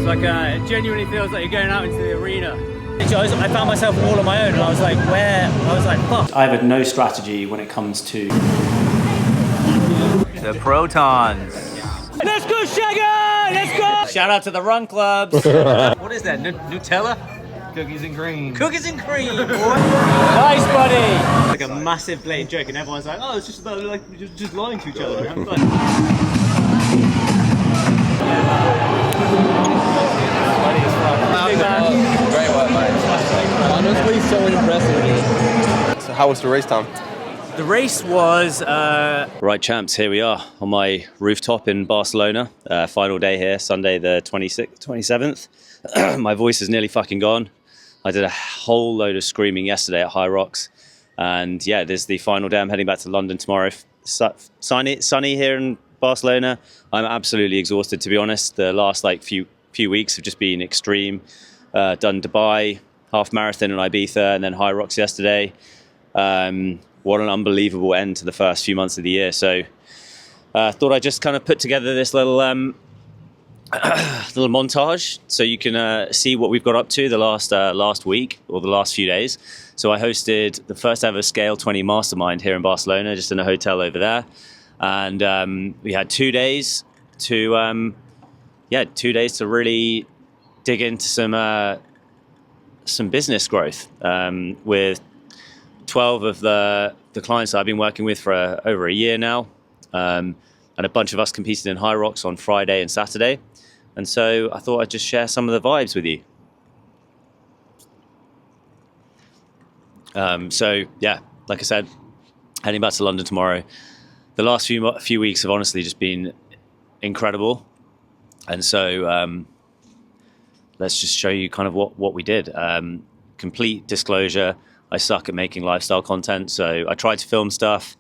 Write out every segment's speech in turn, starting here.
It's like it genuinely feels like you're going out into the arena. I found myself all on my own, and I was like, fuck. I have no strategy when it comes to the protons. Let's go, Shagger! Let's go! Shout out to the run clubs. What is that? Nutella? Cookies and cream. Cookies and cream, boy. Nice, buddy. Like a massive blatant joke, and everyone's like, "Oh, it's just about like just lying to each other." And having fun. Great work, mate. Honestly, so impressive. So how was the race time? The race was... Right, champs, here we are on my rooftop in Barcelona. Final day here, Sunday the 27th. My voice is nearly fucking gone. I did a whole load of screaming yesterday at Hyrox. And yeah, this is the final day. I'm heading back to London tomorrow. Sunny here in Barcelona. I'm absolutely exhausted, to be honest. The last few weeks have just been extreme. Done Dubai, half marathon in Ibiza, and then Hyrox yesterday. What an unbelievable end to the first few months of the year. So thought I'd just kind of put together this little little montage so you can see what we've got up to the last week or the last few days. So I hosted the first ever Scale20 Mastermind here in Barcelona, just in a hotel over there. And we had 2 days to, 2 days to really dig into some business growth with 12 of the clients that I've been working with for over a year now. And a bunch of us competed in Hyrox on Friday and Saturday. And so I thought I'd just share some of the vibes with you. So yeah, like I said, heading back to London tomorrow. The last few weeks have honestly just been incredible. And so let's just show you kind of what we did. Complete disclosure, I suck at making lifestyle content. So I tried to film stuff.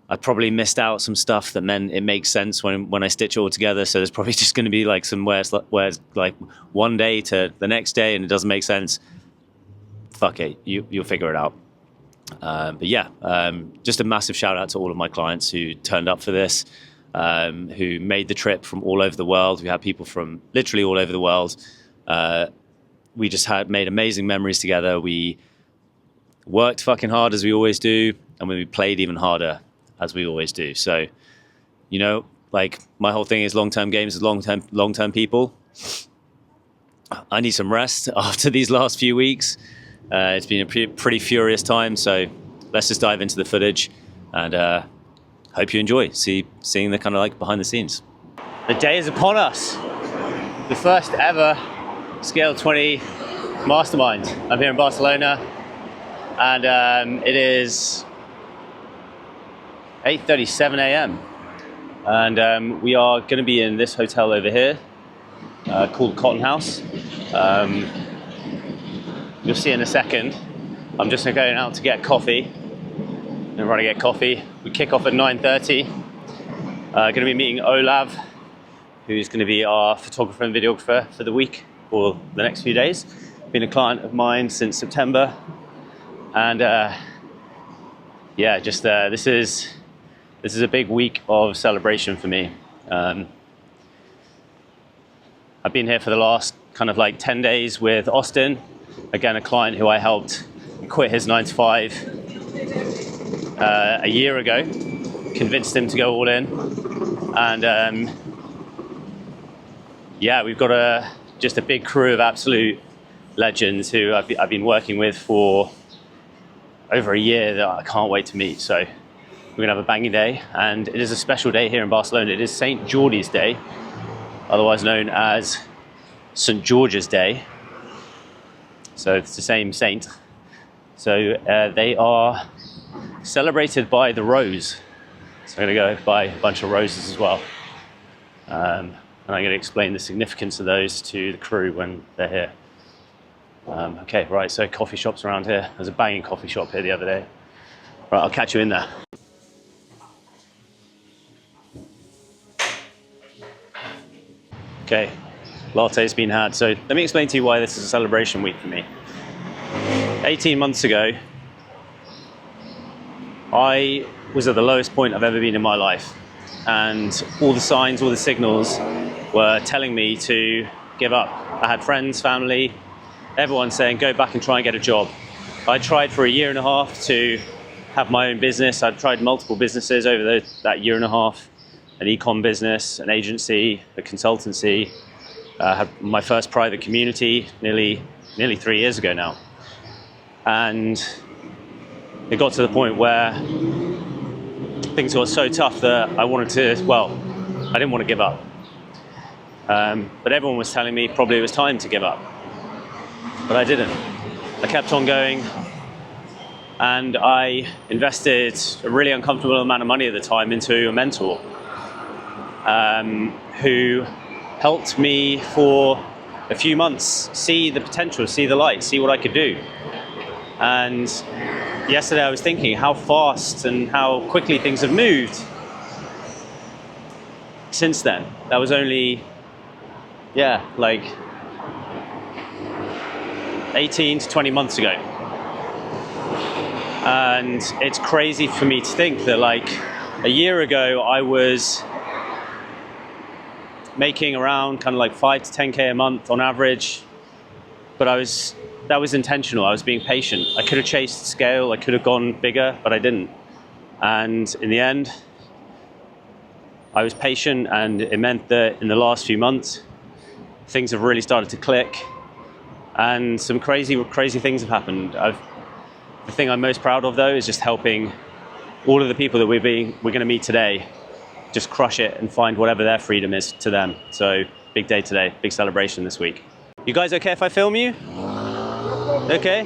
I probably missed out some stuff that meant it makes sense when I stitch it all together. So there's probably just going to be like some where it's like one day to the next day and it doesn't make sense. Fuck it, you'll figure it out. But yeah, just a massive shout out to all of my clients who turned up for this, who made the trip from all over the world. We had people from literally all over the world. We just made amazing memories together. We worked fucking hard as we always do, and we played even harder as we always do. So, you know, like my whole thing is long-term games with long-term people. I need some rest after these last few weeks. It's been a pretty furious time, so let's just dive into the footage and hope you enjoy seeing the kind of like behind the scenes. The day is upon us. The first ever Scale20 Mastermind. I'm here in Barcelona, and it is 8:37 a.m. and we are going to be in this hotel over here called Cotton House. You'll see in a second. I'm just going out to get coffee. I'm going to get coffee. We kick off at 9:30. Going to be meeting Olav, who's going to be our photographer and videographer for the week or the next few days. Been a client of mine since September, and yeah, just this is a big week of celebration for me. I've been here for the last kind of like 10 days with Austin. Again, a client who I helped quit his 9-to-5 a year ago, convinced him to go all in. And yeah, we've got just a big crew of absolute legends who I've been working with for over a year that I can't wait to meet. So we're gonna have a banging day, and it is a special day here in Barcelona. It is St. Jordi's Day, otherwise known as St. George's Day. So it's the same saint. So they are celebrated by the rose. So I'm gonna go buy a bunch of roses as well. And I'm gonna explain the significance of those to the crew when they're here. Okay, right, so coffee shops around here. There's a banging coffee shop here the other day. Right, I'll catch you in there. Okay, latte's been had. So let me explain to you why this is a celebration week for me. 18 months ago, I was at the lowest point I've ever been in my life. And all the signs, all the signals were telling me to give up. I had friends, family, everyone saying, go back and try and get a job. I tried for a year and a half to have my own business. I'd tried multiple businesses over that year and a half, an e-com business, an agency, a consultancy. Had my first private community nearly 3 years ago now. And it got to the point where things got so tough that I didn't want to give up. But everyone was telling me probably it was time to give up. But I didn't. I kept on going, and I invested a really uncomfortable amount of money at the time into a mentor who helped me for a few months see the potential, see the light, see what I could do. And yesterday I was thinking how fast and how quickly things have moved since then. That was only, like 18 to 20 months ago. And it's crazy for me to think that like a year ago I was making around kind of like 5 to 10K a month on average, but that was intentional. I was being patient. I could have chased scale, I could have gone bigger, but I didn't. And in the end, I was patient, and it meant that in the last few months, things have really started to click, and some crazy things have happened. The thing I'm most proud of, though, is just helping all of the people that we're going to meet today just crush it and find whatever their freedom is to them. So big day today, big celebration this week. You guys okay if I film you? Okay.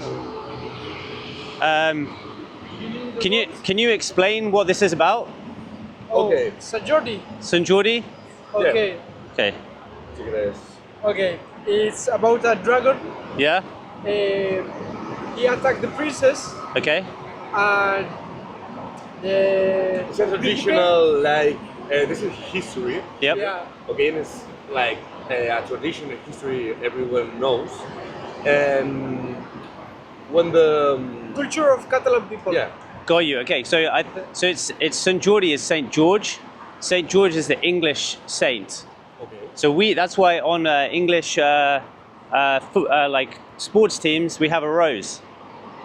Can you explain what this is about? Okay. Sant Jordi. Sant Jordi? Okay. Yeah. Okay. Okay. It's about a dragon. Yeah. He attacked the princess. Okay. And It's a traditional, like, this is history. Yep. yeah. Okay, and it's like a traditional history everyone knows. And when the Culture of Catalan people. yeah, Got you. Okay. So it's Sant Jordi is Saint George. Saint George is the English saint. okay, So that's why on English like sports teams we have a rose.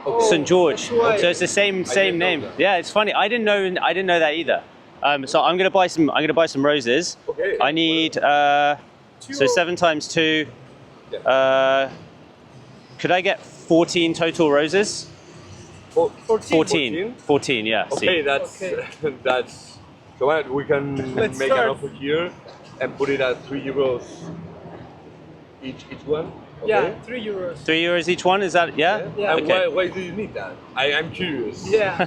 Oh, St. George. that's why. So it's the same didn't know name. that. Yeah, it's funny. I didn't know that either. So I'm gonna buy some roses. Okay. I need so 7 times 2. Could I get 14 total roses? 14. 14, yeah. Okay, See. that's Okay. that's so we can Let's make start. an offer here and put it at €3 each one. Okay. Yeah, €3. 3 euros each one, is that, yeah? Yeah. And Okay. why do you need that? I'm curious. Yeah.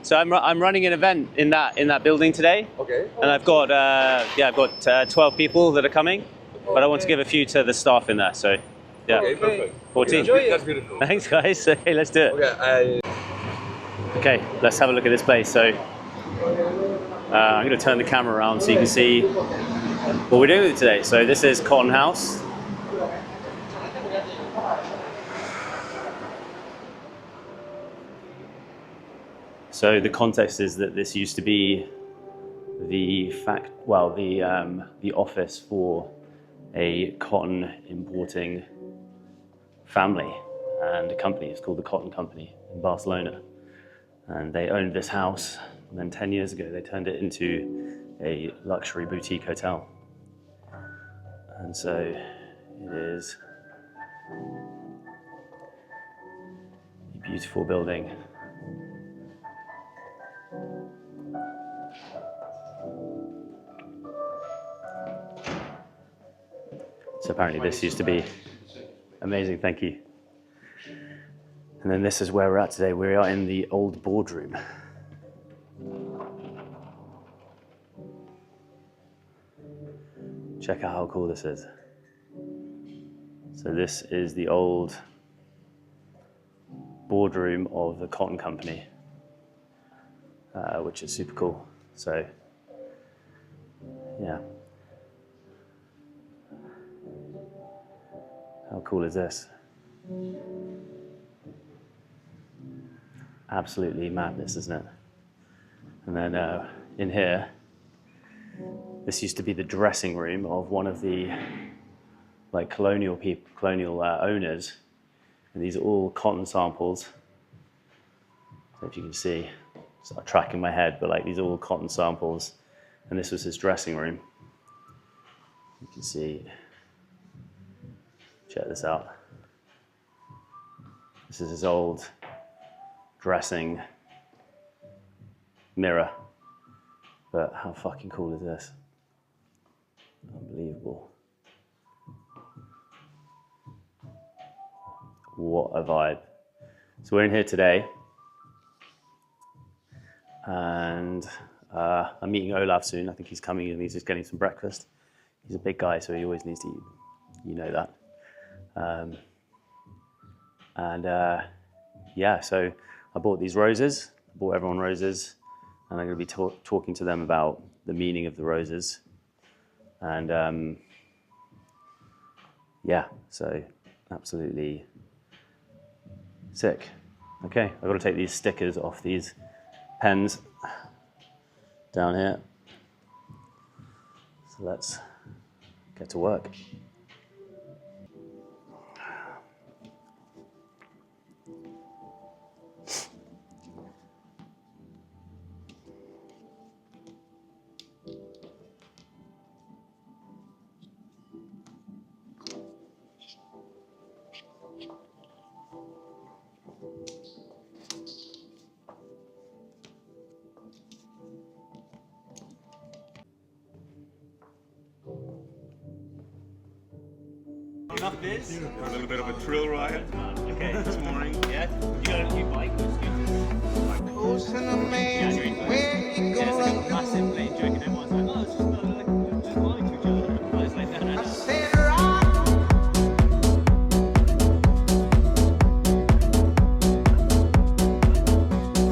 So I'm running an event in that building today, Okay. and I've got 12 people that are coming, but I want to give a few to the staff in there. So yeah. Okay, perfect. 14. Enjoy it. That's beautiful. Thanks, guys. Okay, let's do it. Okay, Okay, let's have a look at this place. So I'm going to turn the camera around so you can see what we're doing with it today. So this is Cotton House. So the context is that this used to be the office for a cotton importing family and a company. It's called the Cotton Company in Barcelona. And they owned this house, and then 10 years ago they turned it into a luxury boutique hotel. And so it is a beautiful building. So apparently this used to be amazing, thank you. And then this is where we're at today. We are in the old boardroom. Check out how cool this is. So this is the old boardroom of the Cotton Company, which is super cool. So, yeah. How cool is this? Absolutely madness, isn't it? And then in here, this used to be the dressing room of one of the like colonial people, colonial owners, and these are all cotton samples. I don't know if you can see, it's not tracking my head, but like these are all cotton samples, and this was his dressing room. You can see, check this out. This is his old dressing mirror, but how fucking cool is this? Unbelievable. What a vibe. So we're in here today, and I'm meeting Olaf soon. I think he's coming and he's just getting some breakfast. He's a big guy, so he always needs to eat. You know that. Yeah, so I bought these roses. I bought everyone roses, and I'm going to be talking to them about the meaning of the roses. And yeah, so absolutely sick. Okay, I've got to take these stickers off these pens down here. So let's get to work. Enough beers? A little bit of a thrill ride Okay. this morning. Yeah? You got a new bike or scooter? Who's in a man? Where you Yeah, it's like a gonna massive plane joke, and everyone's like, oh, it's just like, just lying to each other. And I was like, no. I said rock.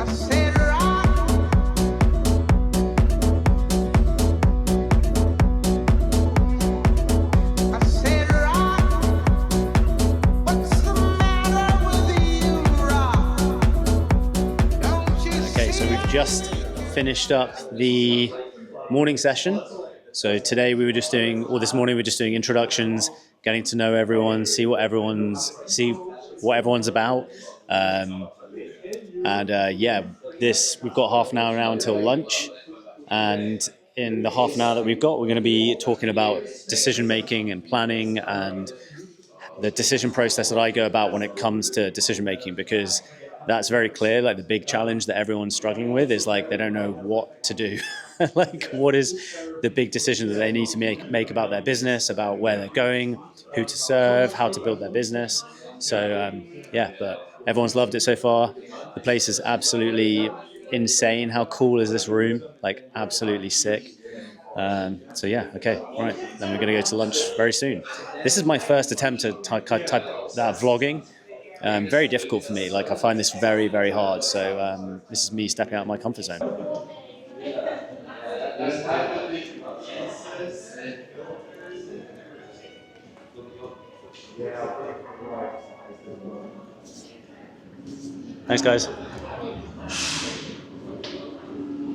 I said rock. I said rock. What's the matter with you, rock? Don't you Okay, so see we've just finished up the morning session. So today we were just doing, or this morning we were just doing introductions, getting to know everyone, see what everyone's about. Yeah, we've got half an hour now until lunch. And in the half an hour that we've got, we're going to be talking about decision making and planning and the decision process that I go about when it comes to decision making, because that's very clear. Like the big challenge that everyone's struggling with is like they don't know what to do. Like what is the big decision that they need to make about their business, about where they're going, who to serve, how to build their business. So yeah, but everyone's loved it so far. The place is absolutely insane. How cool is this room? Like absolutely sick. So yeah, okay, all right. Then we're going to go to lunch very soon. This is my first attempt to type that vlogging. Very difficult for me. Like I find this very, very hard. So this is me stepping out of my comfort zone. Thanks, guys.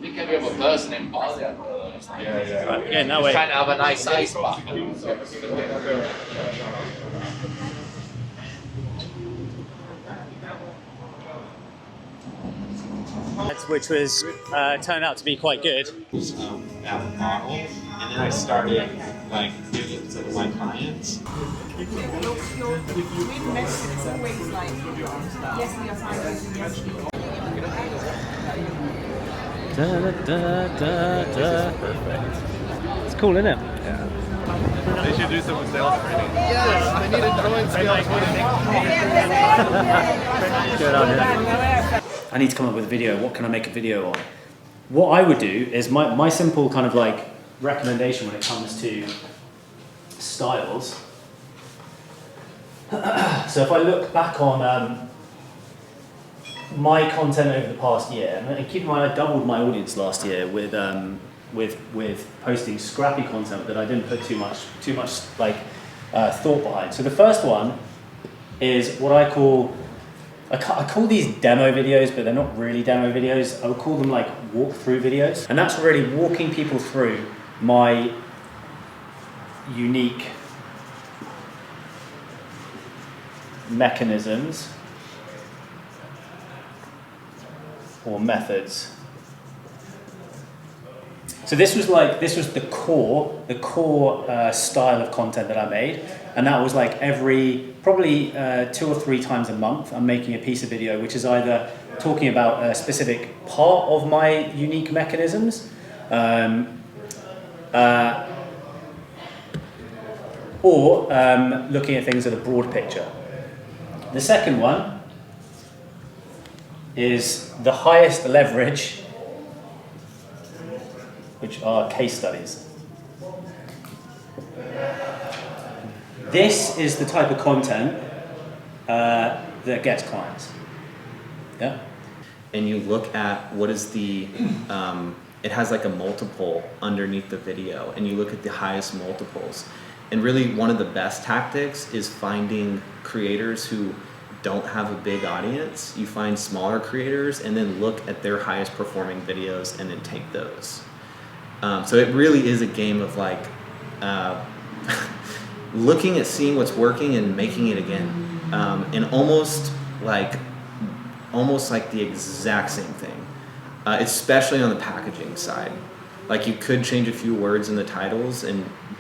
We have a person in Bali. Right, yeah, that way. Trying to have a nice ice bath. Which was turned out to be quite good. That model, and then I started like giving it to my clients. With Mexico, it's always like, yes, we are fine, yes, we are. Perfect. It's cool, isn't it? Yeah. They should do some sales training. Yes, I need to join Scale20. Good on you. I need to come up with a video. What can I make a video on? What I would do is my simple kind of like recommendation when it comes to styles. So if I look back on my content over the past year, and keep in mind I doubled my audience last year with posting scrappy content that I didn't put too much like thought behind. So the first one is what I call these demo videos, but they're not really demo videos. I would call them like walkthrough videos, and that's really walking people through my unique mechanisms or methods. So this was the core style of content that I made, and that was like probably 2 or 3 times a month I'm making a piece of video which is either talking about a specific part of my unique mechanisms, or looking at things at a broad picture. The second one is the highest leverage, which are case studies. This is the type of content that gets clients. Yeah. And you look at what is the, it has like a multiple underneath the video, and you look at the highest multiples. And really one of the best tactics is finding creators who don't have a big audience. You find smaller creators and then look at their highest performing videos and then take those. So it really is a game of like looking at seeing what's working and making it again, and almost like the exact same thing, especially on the packaging side. Like you could change a few words in the titles,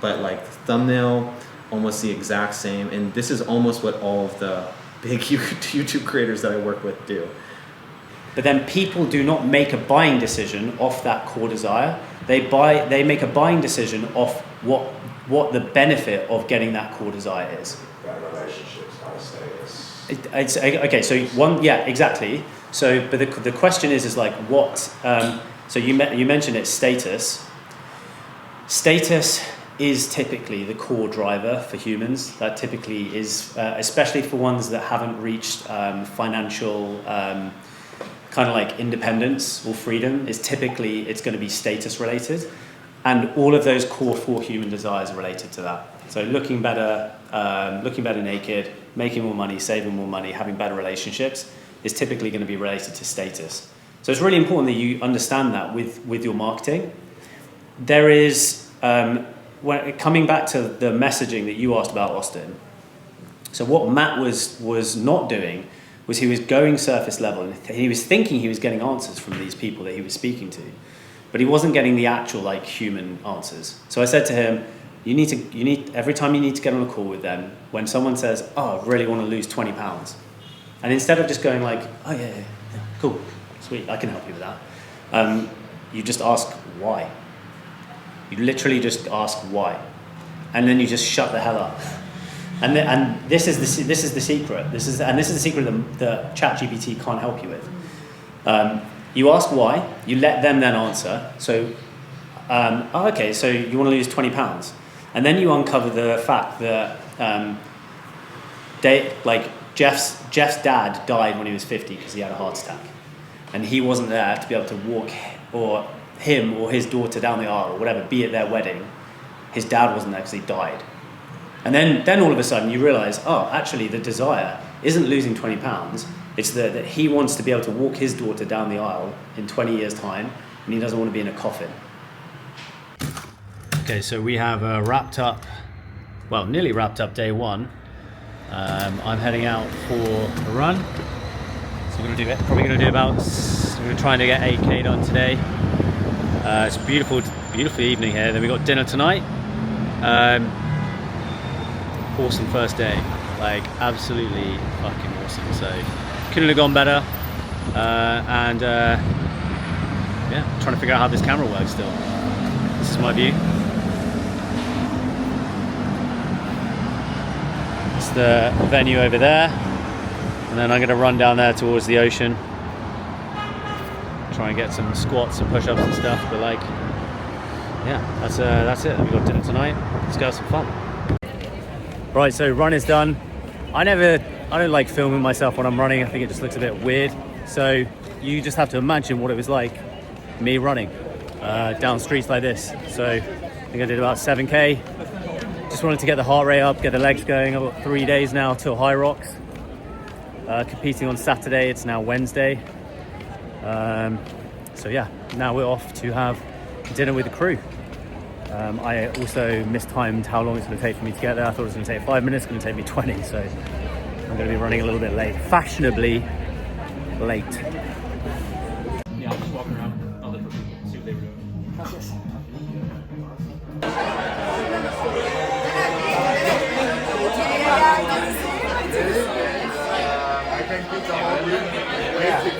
but like the thumbnail, almost the exact same. And this is almost what all of the big YouTube creators that I work with do. But then people do not make a buying decision off that core desire. They make a buying decision off what the benefit of getting that core desire is. Relationships, how to status. It's okay. So exactly. So, but the question is like what? So you mentioned it's status. Status is typically the core driver for humans. That typically is, especially for ones that haven't reached financial kind of like independence or freedom, is typically it's going to be status related, and all of those core 4 human desires are related to that. So looking better naked, making more money, saving more money, having better relationships is typically going to be related to status. So it's really important that you understand that with your marketing. There is, coming back to the messaging that you asked about, Austin. So what Matt was not doing was he was going surface level, and he was thinking he was getting answers from these people that he was speaking to, but he wasn't getting the actual like human answers. So I said to him, you need every time you need to get on a call with them, when someone says, "Oh, I really want to lose 20 pounds," and instead of just going like, "Oh yeah, cool, sweet, I can help you with that," you just ask why. You literally just ask why, and then you just shut the hell up. And this is the secret. This is the secret that ChatGPT can't help you with. You ask why. You let them then answer. So, okay, so you want to lose 20 pounds, and then you uncover the fact that Jeff's dad died when he was 50 because he had a heart attack, and he wasn't there to be able to walk or him or his daughter down the aisle or whatever, be at their wedding. His dad wasn't there because he died. And then all of a sudden you realize, oh, actually the desire isn't losing 20 pounds. It's that he wants to be able to walk his daughter down the aisle in 20 years' time, and he doesn't want to be in a coffin. Okay, so we have nearly wrapped up day 1. I'm heading out for a run. So we're going to try and get 8K done today. It's a beautiful evening here. Then we got dinner tonight. Awesome first day, like absolutely fucking awesome. So couldn't have gone better. Trying to figure out how this camera works still. This is my view. It's the venue over there, and then I'm going to run down there towards the ocean. Try and get some squats and push-ups and stuff. But like, yeah, that's it. We got dinner tonight. Let's go have some fun. Right, so run is done. I don't like filming myself when I'm running. I think it just looks a bit weird. So you just have to imagine what it was like, me running down streets like this. So I think I did about 7K. Just wanted to get the heart rate up, get the legs going. I've got 3 days now till Hyrox. Competing on Saturday, it's now Wednesday. So yeah, now we're off to have dinner with the crew. I also mistimed how long it's going to take for me to get there. I thought it was going to take 5 minutes, it's going to take me 20. So I'm going to be running a little bit late, fashionably late. Yeah, I'm just walking around. I'll look for people, see what they were doing.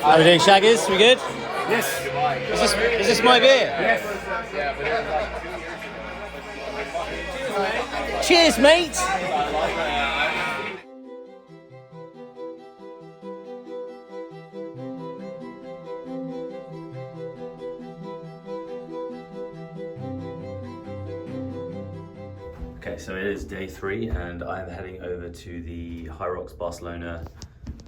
How are we doing, Shaggers? We good? Yes. Is this my beer? Yes. Cheers, mate! Okay, so it is day 3 and I'm heading over to the Hyrox Barcelona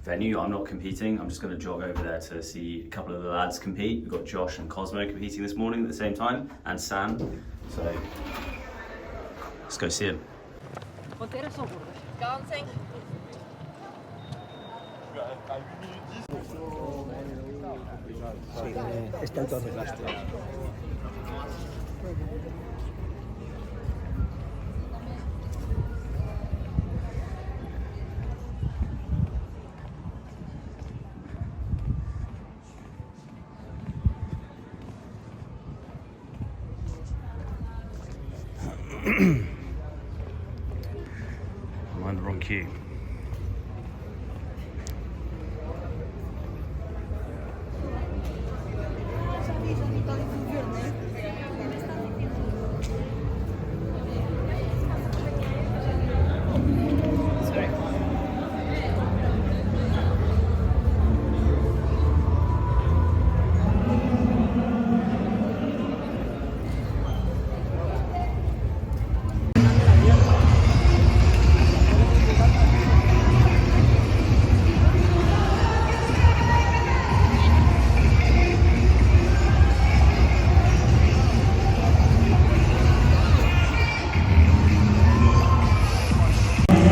venue. I'm not competing, I'm just going to jog over there to see a couple of the lads compete. We've got Josh and Cosmo competing this morning at the same time, and Sam. So let's go see him. I'm on the wrong queue.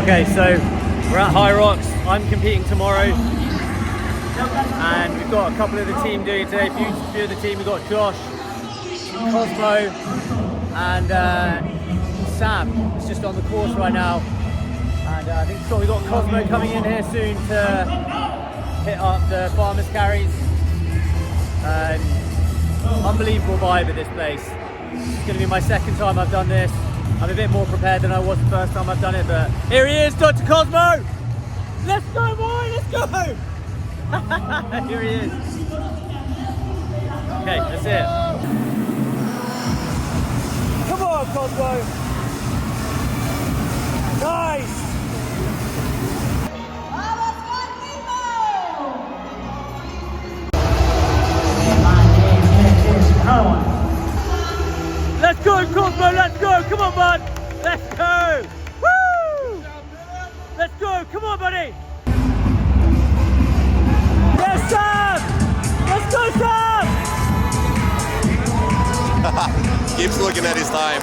Okay, so we're at Hyrox. I'm competing tomorrow, and we've got a couple of the team doing it today. A few of the team. We've got Josh, Cosmo, and Sam. It's just on the course right now, and I think we've got Cosmo coming in here soon to hit up the farmers carries. Unbelievable vibe at this place. It's going to be my second time I've done this. I'm a bit more prepared than I was the first time I've done it, but here he is, Dr. Cosmo! Let's go, boy, let's go! Here he is. Okay, that's it. Come on, Cosmo! Nice! Let's go, Cosmo, let's go! Come on, bud! Let's go! Woo! Let's go! Come on, buddy! Yes, Sam! Let's go, Sam! Keeps looking at his time.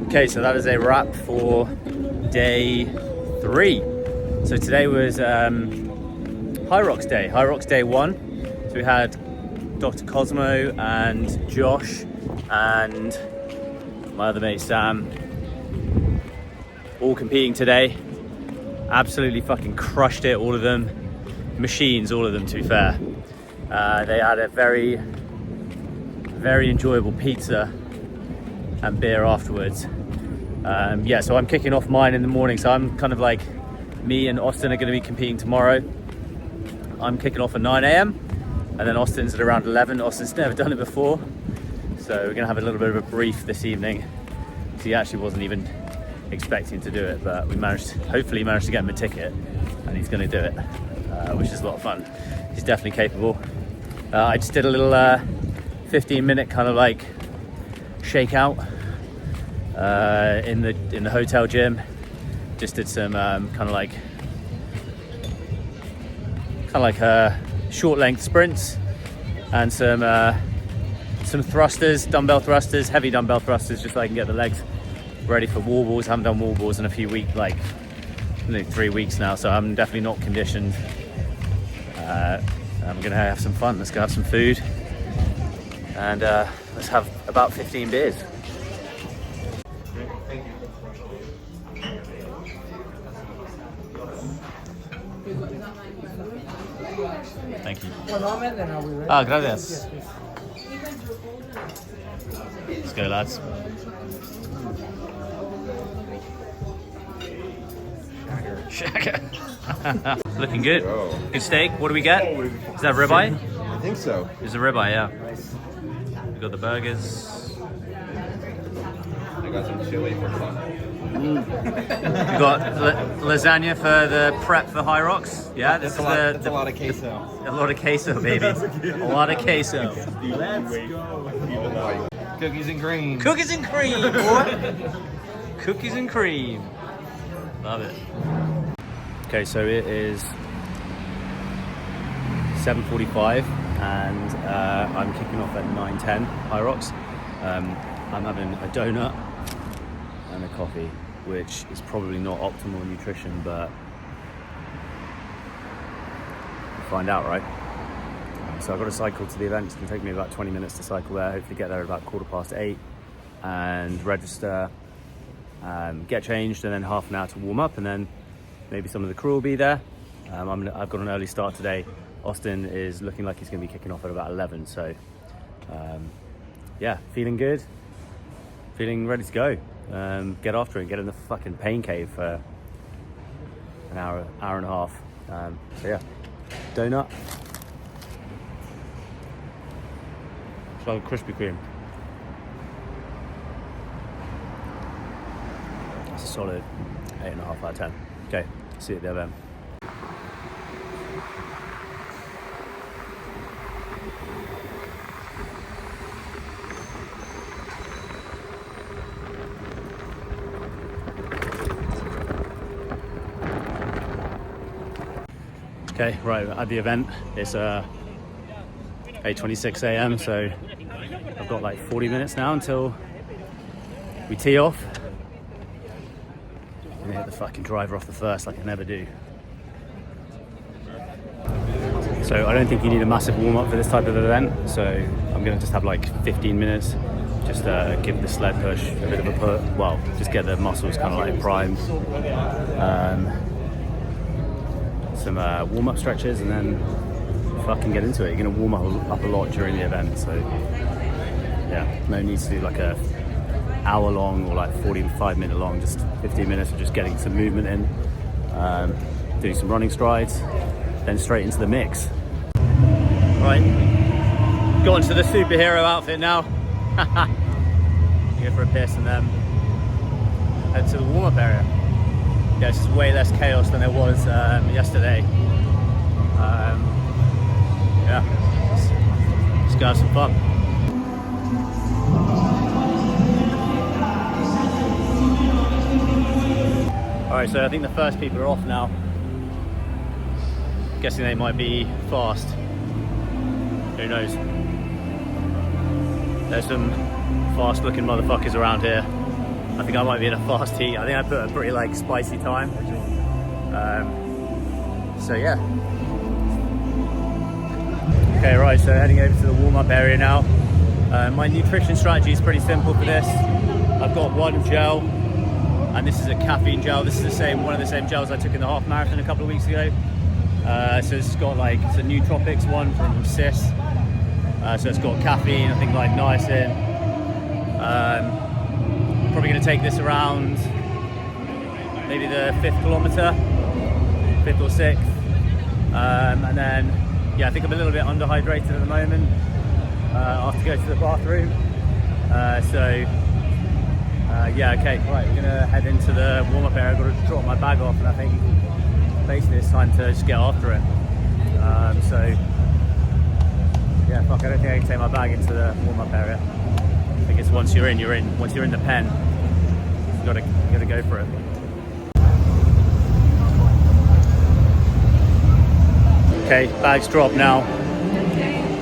Okay, so that is a wrap for day 3. So today was Hyrox day, Hyrox day 1. So we had Dr. Cosmo and Josh and my other mate Sam all competing today. Absolutely fucking crushed it, all of them. Machines, all of them, to be fair. They had a very, very enjoyable pizza and beer afterwards. Yeah, so I'm kicking off mine in the morning, so I'm kind of like, me and Austin are going to be competing tomorrow. I'm kicking off at 9 AM and then Austin's at around 11. Austin's never done it before, so we're going to have a little bit of a brief this evening. So he actually wasn't even expecting to do it, but we hopefully managed to get him a ticket, and he's going to do it, which is a lot of fun. He's definitely capable. I just did a little 15-minute kind of like shakeout in the hotel gym. Just did some kind of like short length sprints and some thrusters, dumbbell thrusters, heavy dumbbell thrusters, just so I can get the legs ready for wall balls. I haven't done wall balls in a few weeks, like nearly 3 weeks now, so I'm definitely not conditioned. I'm gonna have some fun. Let's go have some food, and let's have about 15 beers. Thank you. Ah, gracias. Let's go, lads. Looking good. Good steak. What do we get? Is that ribeye? I think so. It's a ribeye, yeah. We got the burgers. I got some chili for fun. We got lasagna for the prep for Hyrox. Yeah, this is That's a lot of queso. a lot of queso, baby. A lot of queso. Let's go. Cookies and cream. Cookies and cream, boy. Cookies and cream. Love it. Okay, so it is 7:45 and I'm kicking off at 9:10 Hyrox. I'm having a donut and a coffee, which is probably not optimal nutrition, but we'll find out, right? So I've got to cycle to the event. It's going to take me about 20 minutes to cycle there. Hopefully get there at about 8:15 and register, get changed, and then half an hour to warm up, and then maybe some of the crew will be there. I've got an early start today. Austin is looking like he's going to be kicking off at about 11. So yeah, feeling good, feeling ready to go. Get after it, get in the fucking pain cave for an hour and a half. So yeah, donut. Shall I have Krispy Kreme? That's a solid 8.5 out of 10. Okay, see you at the event. Okay, right, at the event, it's 8:26 a.m, so I've got like 40 minutes now until we tee off. I'm gonna hit the fucking driver off the first like I never do. So I don't think you need a massive warm-up for this type of event, so I'm gonna just have like 15 minutes, just give the sled push a bit of a put, well, just get the muscles kind of like primed. Some warm-up stretches, and then fucking get into it. You're gonna warm up a lot during the event, so yeah, no need to do like a hour long or like 45-minute long, just 15 minutes of just getting some movement in, doing some running strides, then straight into the mix. Right, got into the superhero outfit now. Go for a piss and then head to the warm-up area. Yeah, it's just way less chaos than it was yesterday. Yeah, let's go have some fun. Alright, so I think the first people are off now. Guessing they might be fast. Who knows? There's some fast looking motherfuckers around here. I think I might be in a fast heat. I think I put a pretty like spicy time. So yeah. Okay, right, so heading over to the warm-up area now. My nutrition strategy is pretty simple for this. I've got one gel, and this is a caffeine gel. This is one of the same gels I took in the half marathon a couple of weeks ago. So it's got like, it's a Nootropics one from Cis. So it's got caffeine, I think like niacin. Probably going to take this around maybe the 5th kilometer, 5th or 6th. And then, yeah, I think I'm a little bit underhydrated at the moment. I have to go to the bathroom. Yeah, okay, right, we're gonna head into the warm-up area. I've got to drop my bag off, and I think basically it's time to just get after it. Yeah, fuck, I don't think I can take my bag into the warm-up area. I think it's once you're in, you're in. Once you're in the pen, you gotta go for it. Okay, bags dropped now.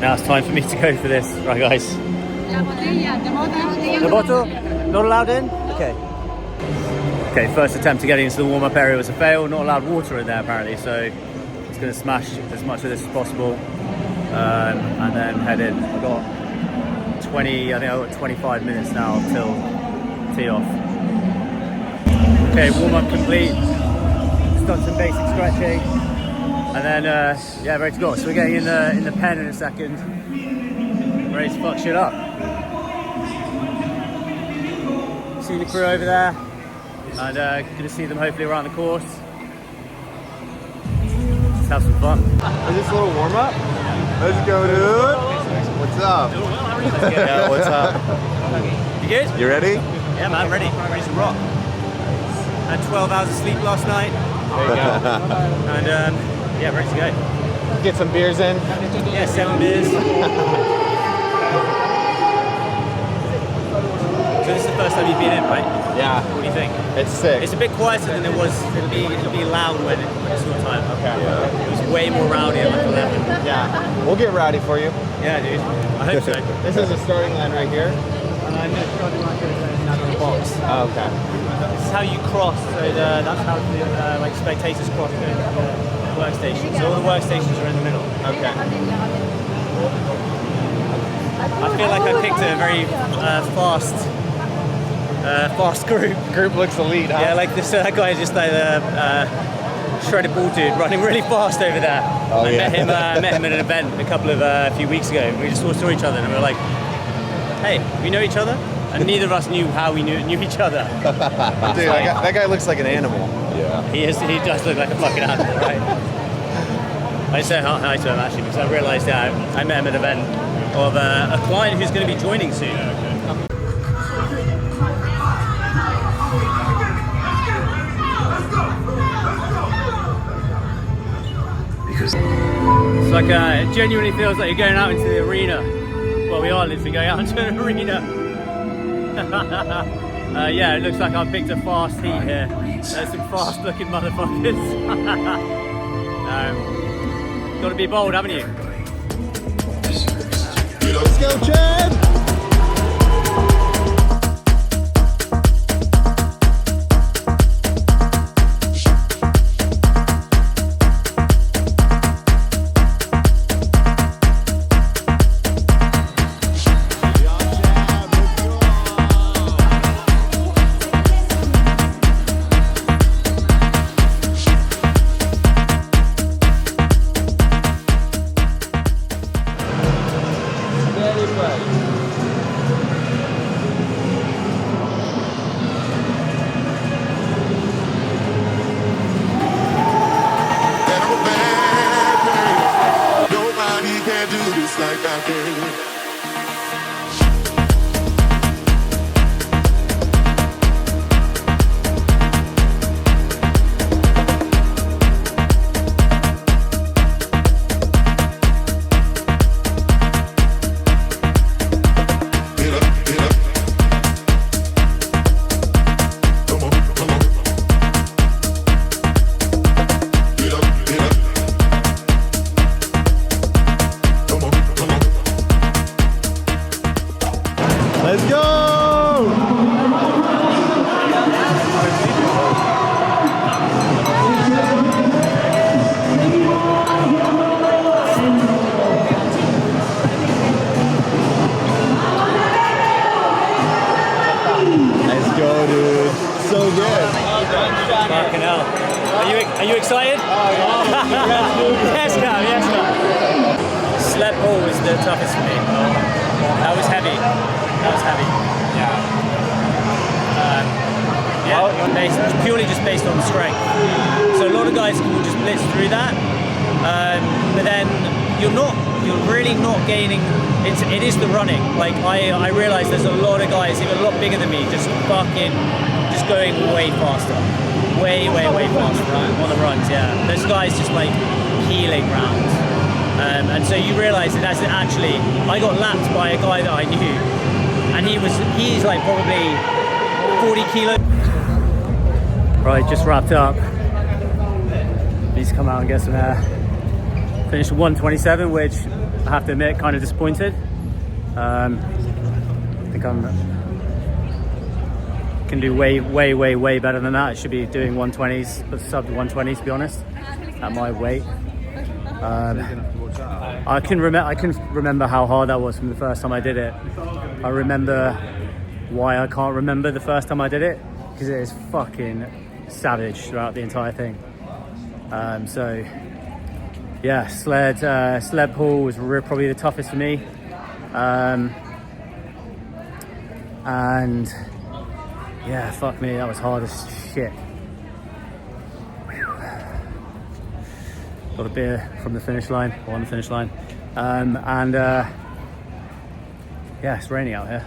Now it's time for me to go for this. Right, guys. The bottle? Not allowed in? Okay. Okay, first attempt to get into the warm-up area was a fail. Not allowed water in there apparently, so let's going to smash as much of this as possible, and then head in. I've got 25 minutes now till tee off. Okay, warm up complete. Just done some basic stretching, and then yeah, ready to go. So we're getting in the pen in a second, ready to fuck shit up. See the crew over there, and gonna see them hopefully around the course. Let's have some fun. Is this a little warm up? Let's go, dude. What's up? Yeah, what's up? You good? You ready? Yeah, man, ready to rock. Had 12 hours of sleep last night. There you go. And yeah, ready to go. Get some beers in. Yeah, 7 beers. So this is the first time you've been in, right? Yeah. What do you think? It's sick. It's a bit quieter than it was. It'll be loud when it's your time. Okay. Yeah. It was way more rowdy at like 11. Yeah. We'll get rowdy for you. Yeah, dude. I hope so. This is the starting line right here. No, starting line goes in the box. Oh, okay. This is how you cross. So that's how the like spectators cross the workstation. So all the workstations are in the middle. Okay. I feel like I picked a very fast group. Group looks elite, huh? Yeah, like this that guy is just like shredded ball dude running really fast over there. Oh, I yeah. met him at an event a few weeks ago. We just all saw each other and we were like, hey, we know each other? And neither of us knew how we knew each other. Dude, that guy looks like an animal. Yeah. He does look like a fucking animal, right? I said hi to him actually because I realised that I met him at an event of a client who's going to be joining soon. It's like it genuinely feels like you're going out into the arena. Well, we are literally going out into an arena. Yeah, it looks like I've picked a fast heat here. There's some fast-looking motherfuckers. Got to be bold, haven't you? Let's go, Chad! Let's go! Let's go, dude. So good. Fucking hell. Are you excited? Oh, yeah. Yes, Cam, yes, Cam. Sled pull was the toughest for me. That was heavy. Yeah, purely just based on strength. So a lot of guys will just blitz through that, but then you're really not gaining. It is the running. Like I realize there's a lot of guys even a lot bigger than me just going way faster, way faster on the runs. Yeah, those guys just like healing rounds, and so you realize that actually I got lapped by a guy that I knew, and he's like probably 40 kilos. Right, just wrapped up. Need to come out and get some air. Finished 127, which I have to admit, kind of disappointed. I think I can do way better than that. I should be doing 120s, but sub 120s to be honest, at my weight. I can remember how hard that was from the first time I did it. I remember why I can't remember the first time I did it, because it is fucking savage throughout the entire thing. So yeah, sled pull was probably the toughest for me. And yeah, fuck me, that was hard as shit. Got a beer from the finish line, or on the finish line. Yeah, it's raining out here.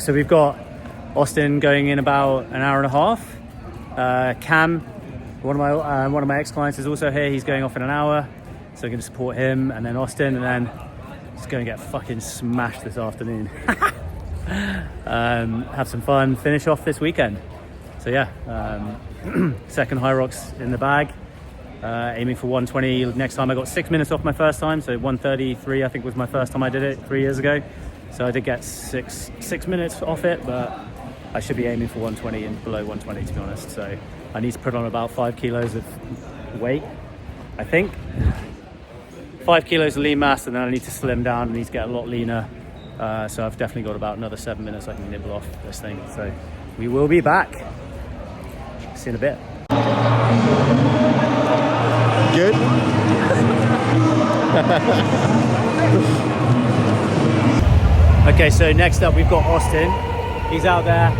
So we've got Austin going in about an hour and a half. Cam, one of my ex-clients, is also here. He's going off in an hour, so we're going to support him, and then Austin, and then just going to get fucking smashed this afternoon. Have some fun, finish off this weekend. So yeah, second Hyrox in the bag. Aiming for 120 next time. I got 6 minutes off my first time, so 133 I think was my first time I did it 3 years ago. So I did get six minutes off it, but I should be aiming for 120 and below 120 to be honest. So I need to put on about 5 kilos of weight, I think. 5 kilos of lean mass, and then I need to slim down. I need to get a lot leaner. So I've definitely got about another 7 minutes I can nibble off this thing. So we will be back. See you in a bit. Good? Okay, so next up we've got Austin. He's out there.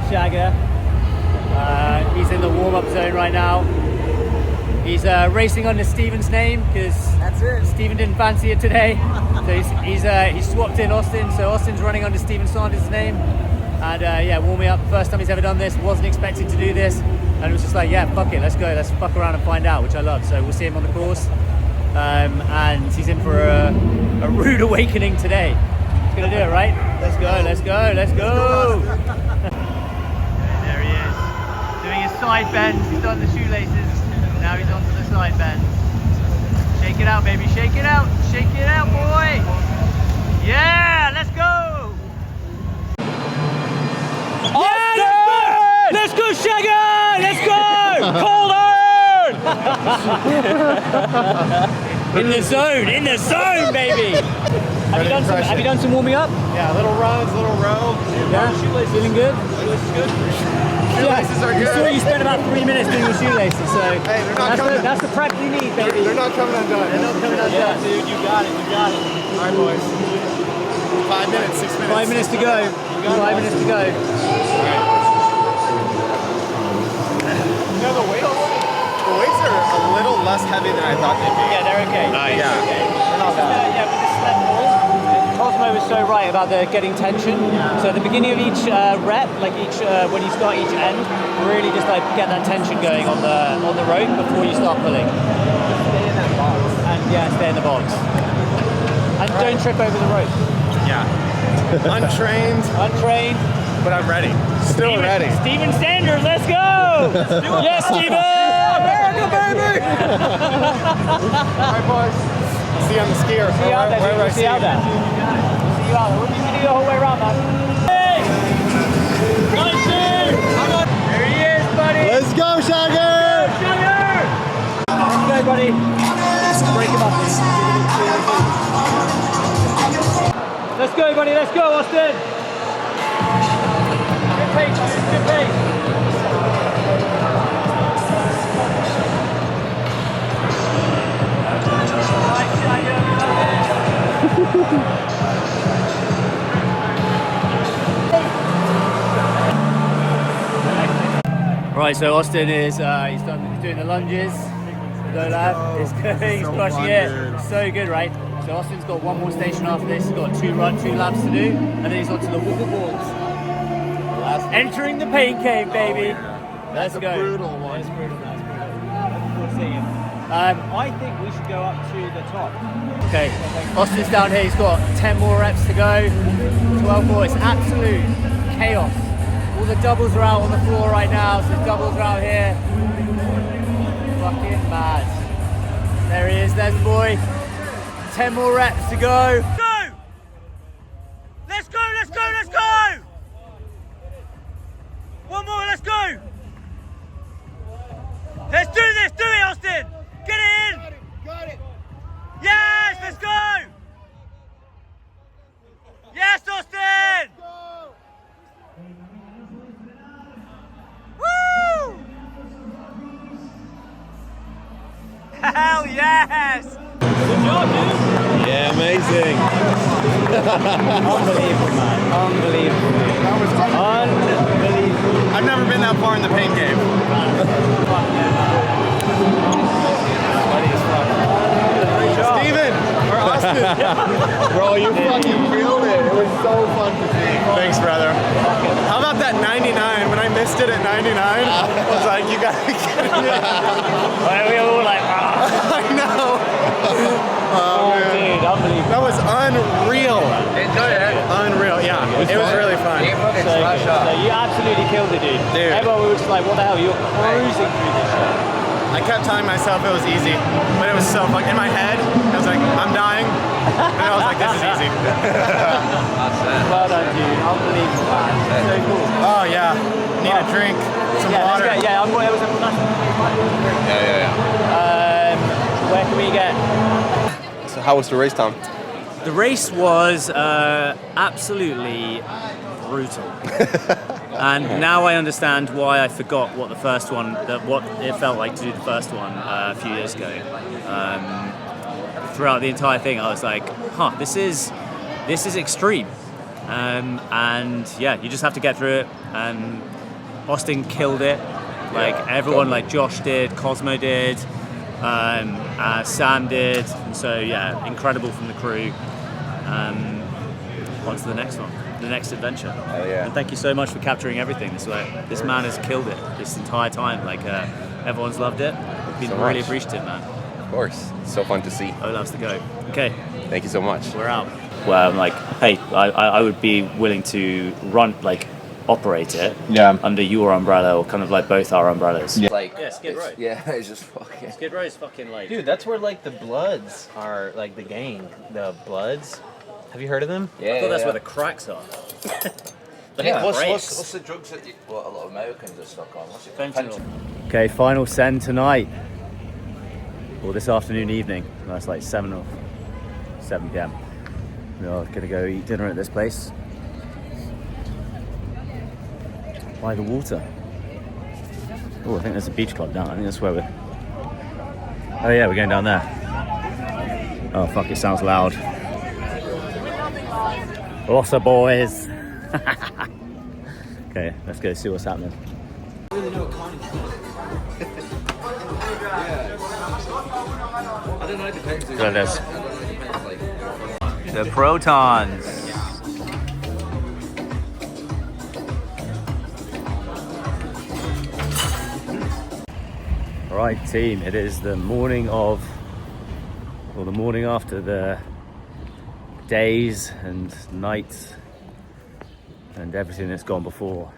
Shagger. He's in the warm-up zone right now. He's racing under Steven's name because Steven didn't fancy it today. So he's swapped in Austin. So Austin's running under Steven Sanders' name. And yeah, warming up. First time he's ever done this. Wasn't expecting to do this. And it was just like, yeah, fuck it, let's go. Let's fuck around and find out, which I love. So we'll see him on the course. And he's in for a rude awakening today. He's gonna do it, right? Let's go, let's go, let's go. There he is. Doing his side bends. He's done the shoelaces. Now he's onto the side bends. Shake it out, baby. Shake it out. Shake it out, boy. Yeah, let's go. Yeah, let's go, Shagger. Let's go. Cold hard. In the zone, baby. Have you done some warming up? Yeah, little runs, little row. Yeah, shoelaces. Feeling good? Shoelaces good? Shoelaces are good. You saw you spent about 3 minutes doing your shoelaces, so hey, they're not that's the prep you need, baby. They're not coming undone. They're not coming undone. Yeah, dude, you got it. All right, boys. 5 minutes, 6 minutes. 5 minutes to go. 5 minutes to go. All right. You know, the weights are a little less heavy than I thought they'd be. Yeah, they're okay. Nice. Yeah. Okay. They're not bad. Yeah, with the sled pull, Cosmo was so right about the getting tension. Yeah. So at the beginning of each rep, like when you start each end, really just like get that tension going on the rope before you start pulling. Stay in that box. And yeah, stay in the box. And don't trip over the rope. Yeah. Untrained, but I'm ready. Still ready. Steven Sanders, let's go! Yes, Steven! America, baby! All right, boys. See you on the skier. See you out there. See you out there. See you out there. We'll be the whole way around, man. Hey! 1, 2! There he is, buddy! Let's go, Shagger! Shagger! Let's go, buddy. Break him up. Let's go, buddy. Let's go, Austin. Good pace, dude. Good pace. Right, so Austin is he's doing the lunges. Go lab. He's crushing it. So good, right? So Austin's got one more station after this. He's got two laps to do, and then he's on to the wall balls. Entering the pain cave, baby. Let's go. Brutal one. That's brutal. We'll see him. I think we should go up to the top. Okay, Austin's down here. He's got 10 more reps to go. 12 more. It's absolute chaos. All the doubles are out on the floor right now. So the doubles are out here. Fucking mad. There he is. There's the boy. 10 more reps to go. Go! Let's go, let's go, let's go! One more, let's go! Let's do this, do it, Austin! Hell yes! Good job, dude. Yeah, amazing. Unbelievable, man. Unbelievable. That was Unbelievable. I've never been that far in the paint game. Steven or Austin. Bro, you fucking killed it. It was so fun to see. Thanks, brother. How about that 99? When I missed it at 99, I was like, you gotta be kidding me. We were all like, I know. Oh, man. dude, unbelievable. That was unreal. Enjoy it. Unreal, yeah. It was really fun. So you absolutely killed it, dude. Everyone was just like, what the hell? You're cruising through this shit. I kept telling myself it was easy, but it was so fucking in my head. I was like, I'm dying, and I was like, this is easy. Well done, dude. Unbelievable, man. So cool. Oh yeah, need a drink, some water. Yeah, it was a where can we get? So how was the race, Tom? The race was absolutely brutal. And now I understand why I forgot what the first one, what it felt like to do the first one a few years ago. Throughout the entire thing, I was like, this is extreme. And yeah, you just have to get through it. And Austin killed it. Like everyone, like Josh did, Cosmo did, Sam did. And so yeah, incredible from the crew. On to the next one. The next adventure. And thank you so much for capturing everything this way. This man has killed it this entire time. Like everyone's loved it. Been really appreciative, man. Of course, it's so fun to see. Olaf's the go. Okay. Thank you so much. We're out. Where I'm like, hey, I would be willing to operate it under your umbrella or kind of like both our umbrellas. Yeah. Like, Skid Row. Yeah, it's just fucking. Skid Row is fucking like. Dude, that's where like the Bloods are, like the gang, the Bloods. Have you heard of them? Yeah, I thought that's where the cracks are. What's the drugs that a lot of Americans are stuck on? What's it? Fentanyl. Okay, final send tonight. Or this afternoon, evening. That's like 7 p.m. We're gonna go eat dinner at this place. By the water. Oh, I think there's a beach club down. I think that's where we're... Oh yeah, we're going down there. Oh fuck, it sounds loud. Lots of boys. Okay, let's go see what's happening. Look at this. The protons. All right, team. It is the morning of, or the morning after the days and nights and everything that's gone before.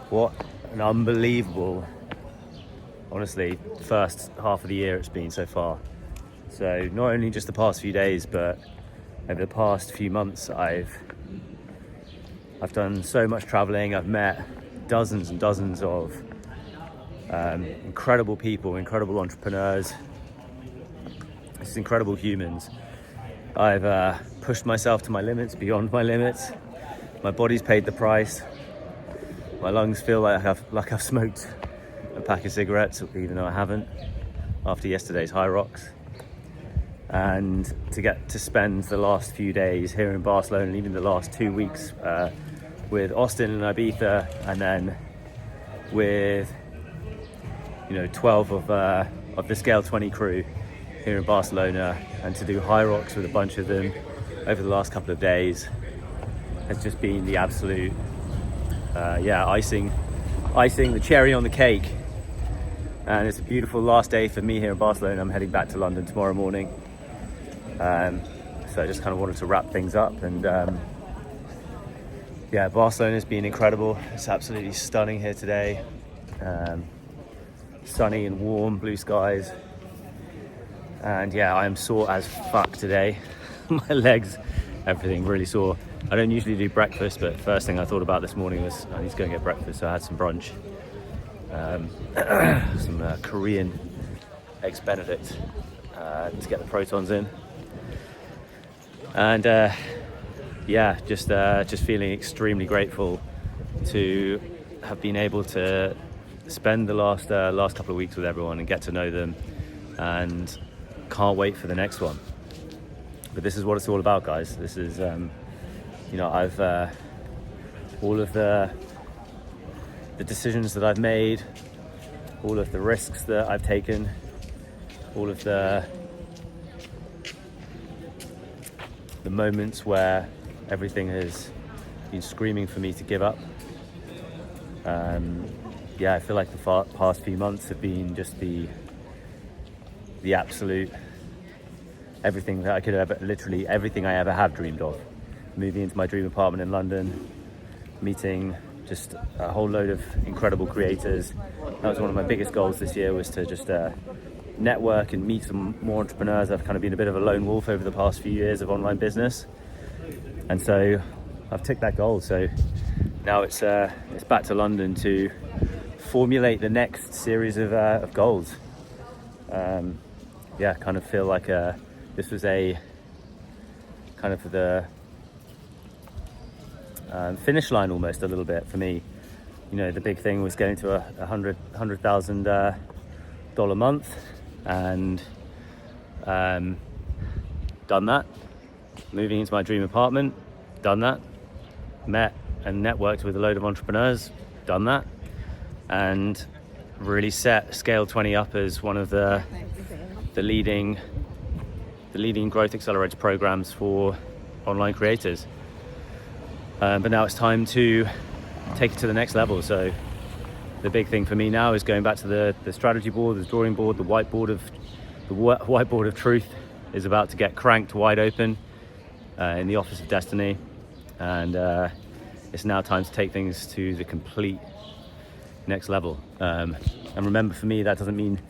What an unbelievable, honestly, first half of the year it's been so far. So not only just the past few days, but over the past few months, I've done so much traveling. I've met dozens and dozens of incredible people, incredible entrepreneurs, just incredible humans. I've pushed myself to my limits, beyond my limits. My body's paid the price. My lungs feel like I've smoked a pack of cigarettes, even though I haven't, after yesterday's Hyrox. And to get to spend the last few days here in Barcelona, and even the last 2 weeks with Austin and Ibiza, and then with 12 of the Scale20 crew here in Barcelona, and to do Hyrox with a bunch of them over the last couple of days has just been the absolute icing, the cherry on the cake. And it's a beautiful last day for me here in Barcelona. I'm heading back to London tomorrow morning. So I just kind of wanted to wrap things up, and Barcelona's been incredible. It's absolutely stunning here today. Sunny and warm, blue skies. And yeah, I am sore as fuck today. My legs, everything really sore. I don't usually do breakfast, but first thing I thought about this morning was I need to go and get breakfast. So I had some brunch, some Korean eggs Benedict to get the protons in. And just feeling extremely grateful to have been able to spend the last couple of weeks with everyone and get to know them, and can't wait for the next one. But this is what it's all about, guys. This is, I've all of the decisions that I've made, all of the risks that I've taken, all of the moments where everything has been screaming for me to give up. I feel like the past few months have been just the absolute everything that I could ever, literally everything I ever have dreamed of. Moving into my dream apartment in London, meeting just a whole load of incredible creators. That was one of my biggest goals this year, was to just network and meet some more entrepreneurs. I've kind of been a bit of a lone wolf over the past few years of online business, and so I've ticked that goal. So now it's back to London to formulate the next series of goals. Kind of feel like this was a kind of the finish line almost a little bit for me. The big thing was getting to $100,000 month, and done that. Moving into my dream apartment, done that. Met and networked with a load of entrepreneurs, done that, and really set Scale20 up as one of the leading growth accelerator programs for online creators. But now it's time to take it to the next level. So the big thing for me now is going back to the strategy board, the drawing board, the whiteboard of truth is about to get cranked wide open in the office of destiny, and it's now time to take things to the complete next level. And remember, for me, that doesn't mean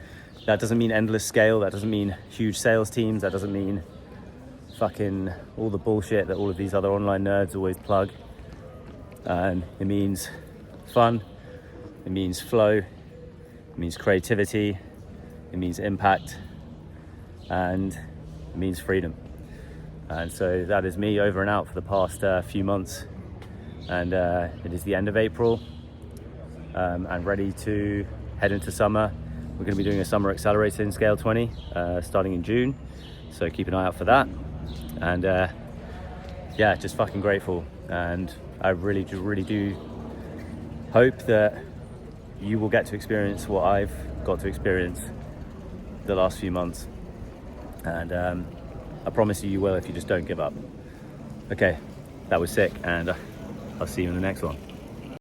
endless scale. That doesn't mean huge sales teams. That doesn't mean fucking all the bullshit that all of these other online nerds always plug. It means fun, it means flow, it means creativity, it means impact, and it means freedom. And so that is me over and out for the past few months, and it is the end of April, and ready to head into summer. We're going to be doing a summer accelerator in Scale20 starting in June, so keep an eye out for that. And just fucking grateful, and I really do hope that you will get to experience what I've got to experience the last few months, and I promise you will if you just don't give up. Okay, that was sick, and I'll see you in the next one.